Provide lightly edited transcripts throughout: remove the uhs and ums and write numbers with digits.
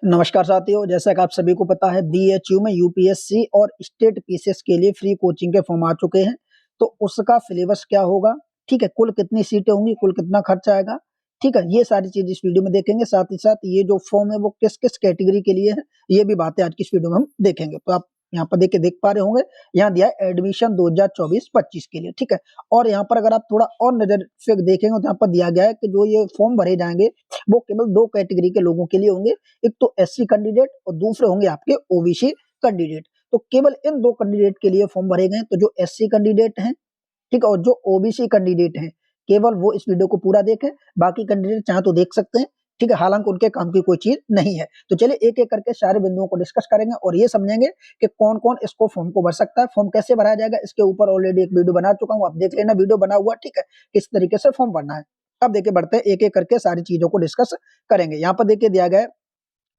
नमस्कार साथियों, जैसा कि आप सभी को पता है बीएचयू में यूपीएससी और स्टेट पीसीएस के लिए फ्री कोचिंग के फॉर्म आ चुके हैं। तो उसका सिलेबस क्या होगा, ठीक है, कुल कितनी सीटें होंगी, कुल कितना खर्चा आएगा, ठीक है, ये सारी चीज इस वीडियो में देखेंगे। साथ ही साथ ये जो फॉर्म है वो किस किस कैटेगरी के लिए है, ये भी बातें आज की इस वीडियो में हम देखेंगे। तो आप यहाँ पर देख पा रहे होंगे, यहाँ दिया है एडमिशन 2024-25 के लिए, ठीक है। और यहाँ पर अगर आप थोड़ा और नजर से देखेंगे तो यहाँ पर दिया गया है कि जो ये फॉर्म भरे जाएंगे वो केवल दो कैटेगरी के लोगों के लिए होंगे। एक तो एससी कैंडिडेट और दूसरे होंगे आपके ओबीसी कैंडिडेट। तो केवल इन दो कैंडिडेट के लिए फॉर्म भरे गए। तो जो एससी कैंडिडेट हैं, ठीक है, और जो ओबीसी कैंडिडेट हैं, केवल वो इस वीडियो को पूरा देखें। बाकी कैंडिडेट चाहे तो देख सकते हैं, ठीक है, हालांकि उनके काम की कोई चीज नहीं है। तो चलिए एक एक करके सारे बिंदुओं को डिस्कस करेंगे और ये समझेंगे कि कौन कौन इसको फॉर्म को भर सकता है, फॉर्म कैसे भरा जाएगा। इसके ऊपर ऑलरेडी एक वीडियो बना चुका हूँ, आप देख लेना, वीडियो बना हुआ, ठीक है, किस तरीके से फॉर्म भरना है। अब देखिए बढ़ते हैं, एक एक करके सारी चीजों को डिस्कस करेंगे। यहाँ पर देखिए दिया गया है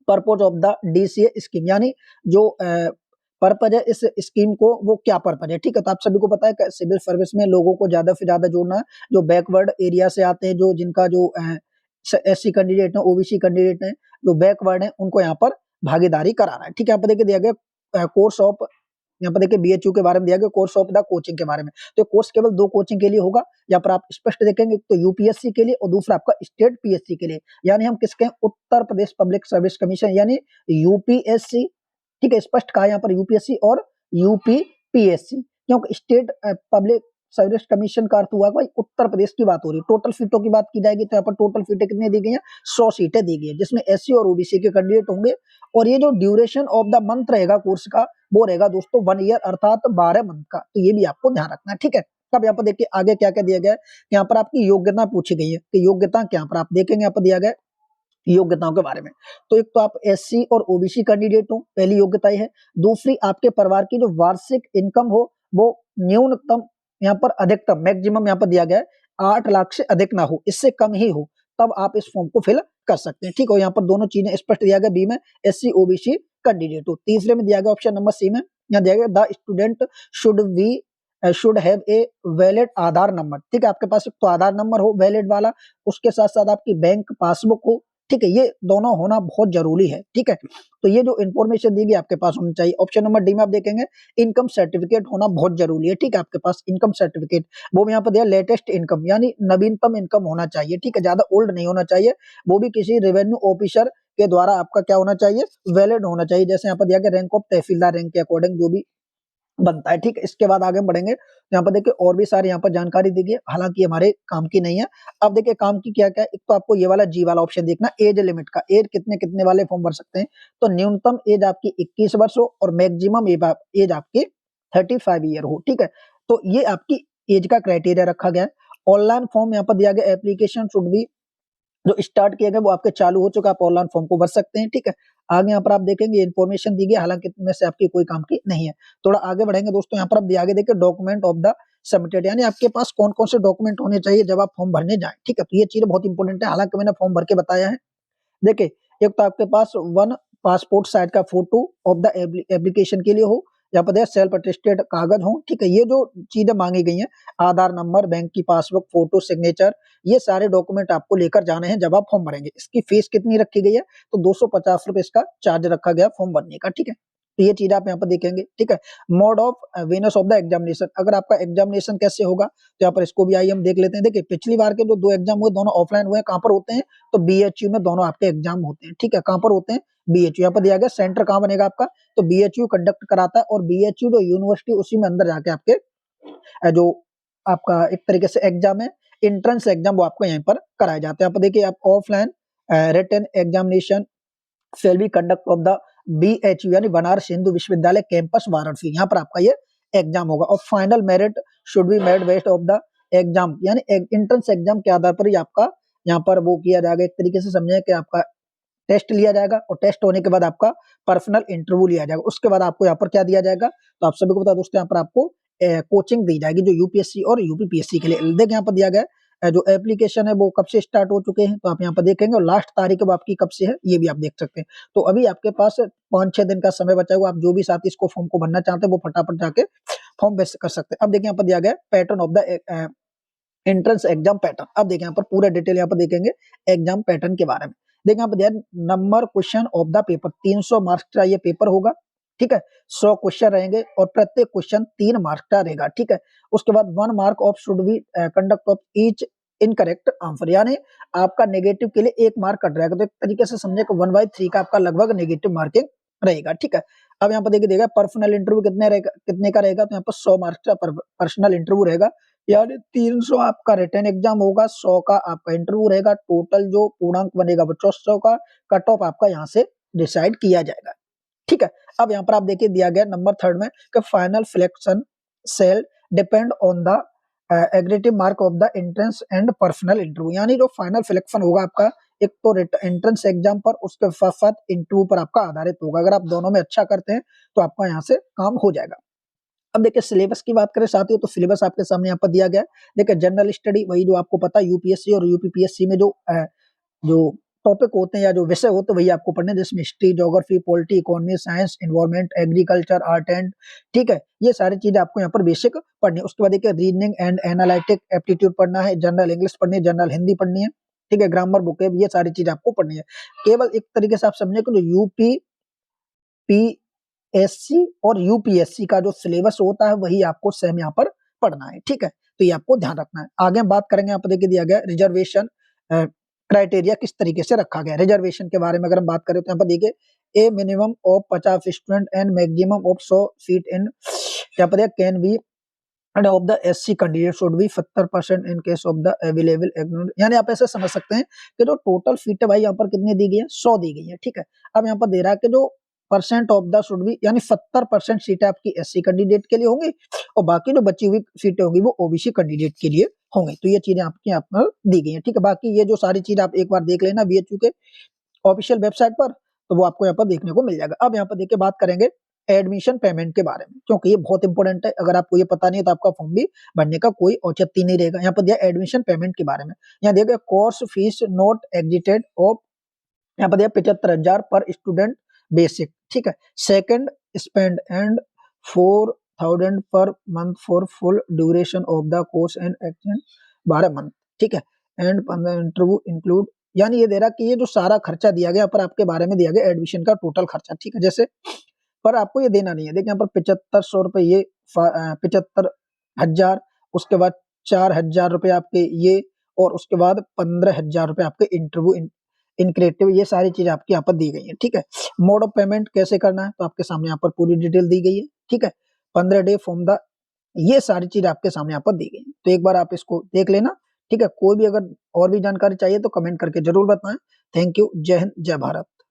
purpose of the DCA scheme, यानी जो पर्पज है इस स्कीम को, वो क्या पर्पज है, ठीक है। तो आप सभी को पता है कि सिविल सर्विस में लोगों को ज्यादा से ज्यादा जोड़ना है, जो बैकवर्ड एरिया से आते हैं, जो जिनका जो एससी कैंडिडेट है, ओबीसी कैंडिडेट है, जो बैकवर्ड है, उनको यहाँ पर भागीदारी कराना है, ठीक है। यहाँ पर देखिए दिया गया कोर्स ऑफ, यहाँ पर देखिए बीएचयू के बारे में दिया गया कोर्स ऑफ द कोचिंग के बारे में। तो कोर्स केवल दो कोचिंग के लिए होगा, यहाँ पर आप स्पष्ट देखेंगे, तो यूपीएससी के लिए और दूसरा आपका स्टेट पीएससी के लिए। यानी हम किसके, Uttar Pradesh public service commission यानी यूपीएससी, ठीक है, स्पष्ट कहा यहाँ पर यूपीएससी और यूपीपीएससी, क्योंकि स्टेट पब्लिक सर्विस कमीशन का अर्थ हुआ भाई उत्तर प्रदेश की बात हो रही है। टोटल सीटों की बात की जाएगी तो यहाँ पर टोटल सीटें कितनी दी गई हैं, 100 सीटें दी गई है, जिसमें एससी और ओबीसी के कैंडिडेट होंगे। और ये जो ड्यूरेशन ऑफ द मंथ रहेगा कोर्स का, वो रहेगा दोस्तों 1 ईयर, अर्थात 12 मंथ का। तो ये भी आपको ध्यान रखना है, ठीक है। अब यहाँ पर देखिए आगे क्या क्या दिया गया है, यहाँ पर आपकी योग्यता पूछी गई है कि योग्यता क्या, पर आप देखेंगे यहाँ पर दिया गया योग्यताओं के बारे में। तो एक तो आप एससी और ओबीसी कैंडिडेट हो, पहली योग्यता है। दूसरी, आपके परिवार की जो वार्षिक इनकम हो वो न्यूनतम, यहाँ पर अधिकतम, मैक्सिमम यहाँ पर दिया गया है 8 लाख से अधिक ना हो, इससे कम ही हो, तब आप इस फॉर्म को फिल कर सकते हैं, ठीक है। यहाँ पर दोनों चीजें स्पष्ट दिया गया, बी में एससी ओबीसी कैंडिडेट हो। तीसरे में दिया गया ऑप्शन नंबर सी में, यहाँ दिया गया the student should have a valid Aadhaar number, ठीक है। आपके पास एक तो आधार नंबर हो वैलिड वाला, उसके साथ साथ आपकी बैंक पासबुक हो, ठीक है, ये दोनों होना बहुत जरूरी है, ठीक है। तो ये जो इन्फॉर्मेशन दी गई आपके पास होनी चाहिए। ऑप्शन नंबर डी में आप देखेंगे इनकम सर्टिफिकेट होना बहुत जरूरी है, ठीक है, आपके पास इनकम सर्टिफिकेट, वो यहाँ पर दिया लेटेस्ट इनकम, यानी नवीनतम इनकम होना चाहिए, ठीक है, ज्यादा ओल्ड नहीं होना चाहिए। वो भी किसी रेवेन्यू ऑफिसर के द्वारा आपका क्या होना चाहिए, वैलिड होना चाहिए। जैसे यहाँ पर दिया गया रैंक ऑफ तहसीलदार रैंक के अकॉर्डिंग जो भी बनता है, ठीक है। इसके बाद आगे बढ़ेंगे, यहाँ पर देखिए और भी सारी यहाँ पर जानकारी दी गई है, हालांकि हमारे काम की नहीं है। अब देखिए काम की क्या क्या है, एक तो आपको ये वाला जी वाला ऑप्शन देखना, एज लिमिट का, एज कितने कितने वाले फॉर्म भर सकते हैं। तो न्यूनतम एज आपकी 21 वर्ष हो और मैक्सिमम एज आपकी 35 ईयर हो, ठीक है। तो ये आपकी एज का क्राइटेरिया रखा गया है। ऑनलाइन फॉर्म यहाँ पर दिया गया, एप्लीकेशन शुड बी, जो स्टार्ट किया गया वो आपके चालू हो चुका, आप ऑनलाइन फॉर्म को भर सकते हैं, ठीक है। आगे यहाँ पर आप देखेंगे इन्फॉर्मेशन दी गई, हालांकि इनमें से आपकी कोई काम की नहीं है। थोड़ा आगे बढ़ेंगे दोस्तों, यहाँ पर आप आगे देखिए डॉक्यूमेंट ऑफ द सबमिटेड, यानी आपके पास कौन कौन से डॉक्यूमेंट होने चाहिए जब आप फॉर्म भरने जाएं, ठीक है। तो ये चीज बहुत इंपॉर्टेंट है, हालांकि मैंने फॉर्म भर के बताया है। देखिए एक तो आपके पास 1 पासपोर्ट साइज का फोटो ऑफ द एप्लीकेशन के लिए हो, यहाँ पर सेल्फ अटेस्टेड कागज हो, ठीक है। ये जो चीजें मांगी गई हैं, आधार नंबर, बैंक की पासबुक, फोटो, सिग्नेचर, ये सारे डॉक्यूमेंट आपको लेकर जाने हैं जब आप फॉर्म भरेंगे। इसकी फीस कितनी रखी गई है, तो 250 रुपए इसका चार्ज रखा गया फॉर्म भरने का, ठीक है। तो ये चीज आप यहाँ पर देखेंगे, ठीक है। Mode of venues of the examination, अगर आपका एग्जामिनेशन कैसे होगा तो यहाँ पर इसको भी आइए हम देख लेते हैं। देखिए पिछली बार के जो 2 एग्जाम हुए दोनों ऑफलाइन हुए, कहाँ पर होते हैं, तो बीएचयू में दोनों आपके एग्जाम होते हैं, ठीक है। कहाँ पर होते हैं, बीएचयू, यहाँ पर दिया गया सेंटर कहाँ बनेगा आपका, तो बीएचयू कंडक्ट कराता है, और बीएचयू जो यूनिवर्सिटी उसी में अंदर जाके आपके जो आपका एक तरीके से एग्जाम है, एंट्रेंस एग्जाम, वो आपको यहीं पर कराए जाते हैं। यहाँ पर देखिए आप offline written examination shall be conduct of the BHU, यानी बनारस हिंदू विश्वविद्यालय कैंपस वाराणसी, यहाँ पर आपका ये एग्जाम होगा। और final merit should be made based of the exam, यानी एंट्रेंस एग्जाम के आधार पर ही आपका यहाँ पर वो किया जाएगा। एक तरीके से समझे कि आपका टेस्ट लिया जाएगा, और टेस्ट होने के बाद आपका पर्सनल इंटरव्यू लिया जाएगा। उसके बाद आपको यहाँ पर क्या दिया जाएगा, तो आप सभी को बता दोस्तों, यहाँ पर आपको कोचिंग दी जाएगी जो यूपीएससी और यूपीपीएससी के लिए। देखिए यहाँ पर दिया गया जो एप्लीकेशन है वो कब से स्टार्ट हो चुके हैं, तो आप यहाँ पर देखेंगे, और लास्ट तारीख अब आपकी कब से है ये भी आप देख सकते हैं। तो अभी आपके पास 5-6 दिन का समय बचा हुआ, आप जो भी साथी इसको फॉर्म को भरना चाहते हैं वो फटाफट जाके फॉर्म भर कर सकते हैं। अब देखिए यहाँ पर दिया गया pattern of the entrance exam pattern. अब देखिए यहाँ पर पूरा डिटेल यहाँ पर देखेंगे एग्जाम पैटर्न के बारे में। देखिए यहाँ पे दिया number question of the paper, 300 marks का ये पेपर होगा, ठीक है। 100 क्वेश्चन रहेंगे और प्रत्येक क्वेश्चन 3 मार्क्स का रहेगा, ठीक है। उसके बाद 1 mark of should be conduct of each incorrect answer, यानी आपका नेगेटिव के लिए 1 मार्क कट रहेगा। तो एक तरीके से समझे कि 1/3 का आपका लगभग नेगेटिव मार्किंग रहेगा, ठीक है। अब यहाँ पर देखिए देगा पर्सनल इंटरव्यू कितने का रहेगा, तो यहाँ पर 100 मार्क्स का पर्सनल इंटरव्यू रहेगा, यानी 300 आपका रिटन एग्जाम होगा, 100 का आपका इंटरव्यू रहेगा, टोटल जो पूर्णांक बनेगा वो 400 का कट ऑफ आपका यहाँ से डिसाइड किया जाएगा, ठीक है। अब यहाँ पर आप देखिए दिया गया नंबर 3 में कि final selection shall depend on the aggregate mark of the entrance and personal interview, यानी जो फाइनल सिलेक्शन होगा आपका एक तो एंट्रेंस एग्जाम पर, उसके साथ इंटरव्यू पर आपका आधारित होगा। अगर आप दोनों में अच्छा करते हैं तो आपका यहाँ से काम हो जाएगा। अब देखिए सिलेबस की बात करें साथियों, तो सिलेबस आपके सामने यहाँ पर दिया गया है। देखिए जनरल स्टडी वही जो आपको पता है यूपीएससी और यूपीपीएससी में जो टॉपिक होते हैं या जो विषय होते हैं वही आपको पढ़ने, जिसमें history, geography, polity, economy, science, environment, agriculture, art and, ठीक है। ये सारी चीजें आपको यहाँ पर बेसिक पढ़नी है। उसके बाद देखिए रीजनिंग एंड एनालिटिक एप्टीट्यूड पढ़ना है, जनरल इंग्लिश पढ़नी है, जनरल हिंदी पढ़नी है, ठीक है, ग्रामर, बुक, ये सारी चीजें आपको पढ़नी है। केवल एक तरीके से आप समझे कि जो यूपीपीएससी और यूपीएससी का जो सिलेबस होता है वही आपको सेम यहाँ पर पढ़ना है, ठीक है। तो ये आपको ध्यान रखना है। आगे हम बात करेंगे, यहाँ पर देखिए दिया गया रिजर्वेशन क्राइटेरिया किस तरीके से रखा गया। रिजर्वेशन के बारे में अगर हम बात करें तो यहाँ पर देखिए a minimum of 50 student and maximum of 100 seat in, यहाँ पर can be and of the SC candidate should be 70% in case of the available, यानी आप ऐसे समझ सकते हैं कि जो टोटल सीट है भाई यहाँ पर कितनी दी गई है, 100 दी गई है, ठीक है। अब यहाँ पर दे रहा है कि जो percent of the should be, यानी 70% सीटें आपकी एससी कैंडिडेट के लिए होंगी और बाकी जो बची हुई सीटें होंगी वो ओबीसी कैंडिडेट के लिए होंगी। तो ये चीजें आपकी यहाँ पर दी गई है, ठीक है। बाकी ये जो सारी चीज आप एक बार देख लेना बीएचयू के ऑफिशियल वेबसाइट पर, तो वो आपको यहाँ पर देखने को मिल जाएगा। अब यहाँ पर देखिए बात करेंगे एडमिशन पेमेंट के बारे में, क्योंकि ये बहुत इंपॉर्टेंट है। अगर आपको ये पता नहीं है तो आपका फॉर्म भी भरने का कोई औचित्य नहीं रहेगा। यहाँ पर दिया एडमिशन पेमेंट के बारे में, यहाँ देखिए course fees not exerted of, यहाँ पर दिया 75,000 पर स्टूडेंट बेसिक, ठीक है। Second spend and 4,000 per month for full duration of the course and extend 12 month, ठीक है। एंड 15 इंटरव्यू इंक्लूड, यानी ये दे रहा कि ये जो सारा खर्चा दिया गया पर आपके बारे में दिया गया एडमिशन का टोटल खर्चा, ठीक है। जैसे पर आपको ये देना नहीं है, देखिए यहाँ पर 7500 रुपए ये 75,000, उसके बाद 4,000 रुपए आपके ये, और उसके बाद 15,000 रुपए आपके इंटरव्यू इनक्रेटिव, ये सारी चीज आपकी यहाँ पर दी गई है, ठीक है। मोड ऑफ पेमेंट कैसे करना है तो आपके सामने यहाँ पर पूरी डिटेल दी गई है, ठीक है। 15 डे फ्रॉम द, ये सारी चीज आपके सामने यहाँ पर दी गई है, तो एक बार आप इसको देख लेना, ठीक है। कोई भी अगर और भी जानकारी चाहिए तो कमेंट करके जरूर बताएं। थैंक यू, जय हिंद, जय भारत।